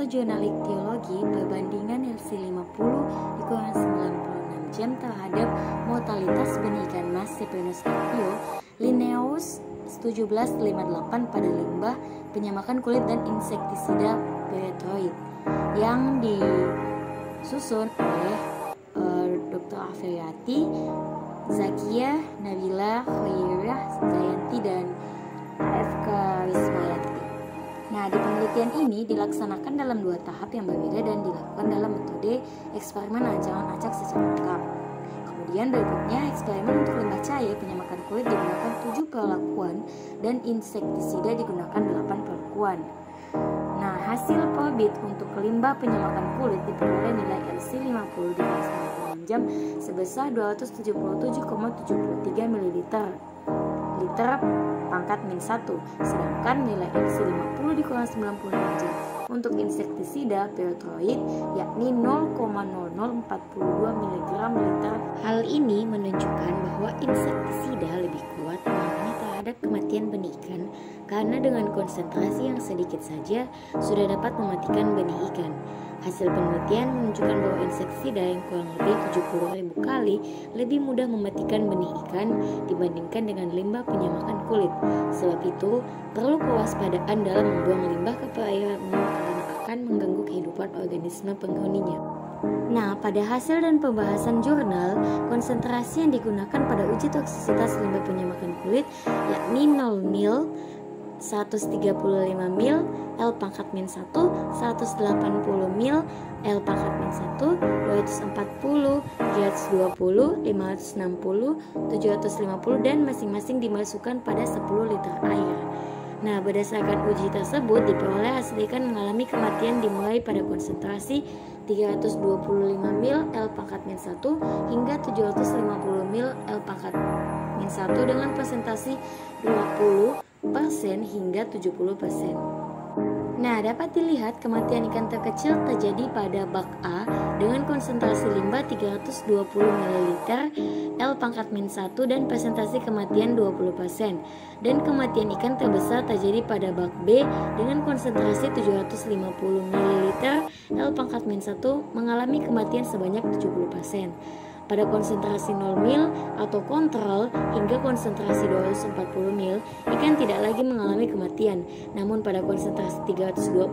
jurnal iktiologi perbandingan LC50 dikurang 96 jam terhadap mortalitas benih ikan mas Cyprinus carpio Linnaeus 1758 pada limbah penyamakan kulit dan insektisida pyrethroid yang disusun oleh Dr. Afriyati, Zakia, Nabila, Khairah, Zayanti, dan AFK Wismayati. Nah, di penelitian ini dilaksanakan dalam 2 tahap yang berbeda dan dilakukan dalam metode eksperimen rancangan acak secara lengkap. Kemudian berikutnya eksperimen untuk limbah cair penyamakan kulit digunakan 7 perlakuan dan insektisida digunakan 8 perlakuan. Nah, hasil probit untuk limbah penyamakan kulit diperoleh nilai LC50 di kelas 96 jam sebesar 277,73 ml liter pangkat min 1, sedangkan nilai LC50 dikurang 96 jam untuk insektisida pyrethroid yakni 0,0042 mg liter. Hal ini menunjukkan bahwa insektisida lebih kuat pengaruhnya terhadap kematian benih ikan karena dengan konsentrasi yang sedikit saja sudah dapat mematikan benih ikan. Hasil penelitian menunjukkan bahwa insektisida yang kurang lebih 70.000 kali lebih mudah mematikan benih ikan dibandingkan dengan limbah penyamakan kulit. Sebab itu, perlu kewaspadaan dalam membuang limbah ke perairan umum karena akan mengganggu kehidupan organisme penghuninya. Nah, pada hasil dan pembahasan jurnal, konsentrasi yang digunakan pada uji toksisitas limbah penyamakan kulit yakni 0 mil, 135 mil, L pangkat min 1, 180 mil, L pangkat min 1, 240, 320, 560, 750 dan masing-masing dimasukkan pada 10 liter air. Nah, berdasarkan uji tersebut diperoleh hasil ikan mengalami kematian dimulai pada konsentrasi 325 mil L pangkat min 1 hingga 750 mil L pangkat min 1 dengan presentasi 20% hingga 70%. Nah, dapat dilihat kematian ikan terkecil terjadi pada bak A dengan konsentrasi limbah 320 ml L pangkat min 1 dan presentasi kematian 20%. Dan kematian ikan terbesar terjadi pada bak B dengan konsentrasi 750 ml L pangkat min 1 mengalami kematian sebanyak 70%. Pada konsentrasi 0 mil atau kontrol hingga konsentrasi 240 mil, ikan tidak lagi mengalami kematian. Namun pada konsentrasi 320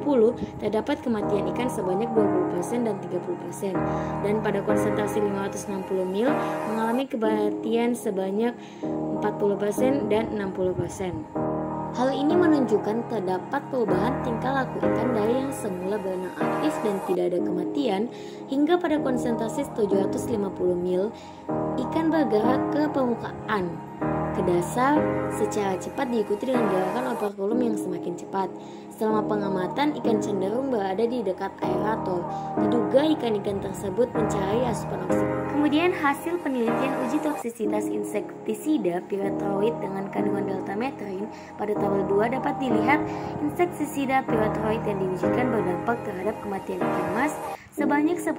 terdapat kematian ikan sebanyak 20% dan 30%. Dan pada konsentrasi 560 mil mengalami kematian sebanyak 40% dan 60%. Hal ini menunjukkan terdapat perubahan tingkah laku ikan dari yang semula berenang aktif dan tidak ada kematian hingga pada konsentrasi 750 mil ikan bergerak ke permukaan ke dasar secara cepat diikuti dengan gerakan operkulum yang semakin cepat. Selama pengamatan, ikan cenderung berada di dekat aerator. Diduga ikan-ikan tersebut mencari asupan oksigen. Kemudian hasil penelitian uji toksisitas insektisida pyrethroid dengan kandungan deltametrin pada tabel 2 dapat dilihat insektisida pyrethroid yang diujikan berdampak terhadap kematian ikan mas sebanyak 10%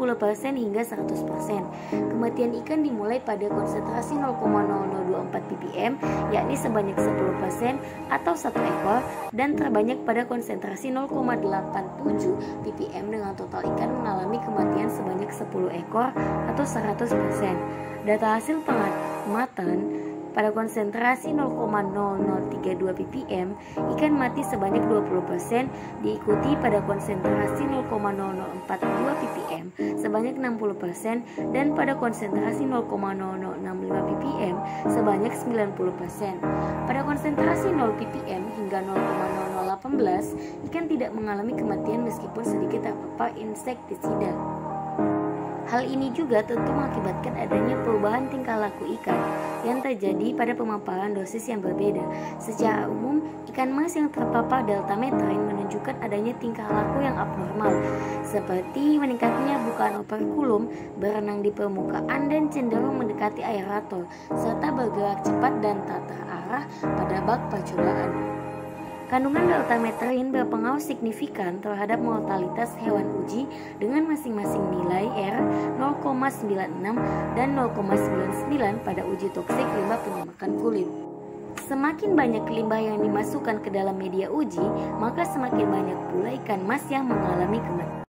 hingga 100%. Kematian ikan dimulai pada konsentrasi 0,0024 ppm yakni sebanyak 10% atau 1 ekor dan terbanyak pada konsentrasi 0,87 ppm dengan total ikan mengalami kematian sebanyak 10 ekor atau 100%. Data hasil pengamatan pada konsentrasi 0,0032 ppm, ikan mati sebanyak 20%, diikuti pada konsentrasi 0,0042 ppm sebanyak 60%, dan pada konsentrasi 0,0065 ppm sebanyak 90%. Pada konsentrasi 0 ppm hingga 0,0018, ikan tidak mengalami kematian meskipun sedikit terpapar insektisida. Hal ini juga tentu mengakibatkan adanya perubahan tingkah laku ikan yang terjadi pada pemaparan dosis yang berbeda. Secara umum, ikan mas yang terpapar deltametrin menunjukkan adanya tingkah laku yang abnormal, seperti meningkatnya bukaan operkulum, berenang di permukaan dan cenderung mendekati aerator, serta bergerak cepat dan tak terarah pada bak percobaan. Kandungan deltametrin berpengaruh signifikan terhadap mortalitas hewan uji dengan masing-masing nilai R 0,96 dan 0,99 pada uji toksik limbah penyamakan kulit. semakin banyak limbah yang dimasukkan ke dalam media uji, maka semakin banyak pula ikan mas yang mengalami kematian.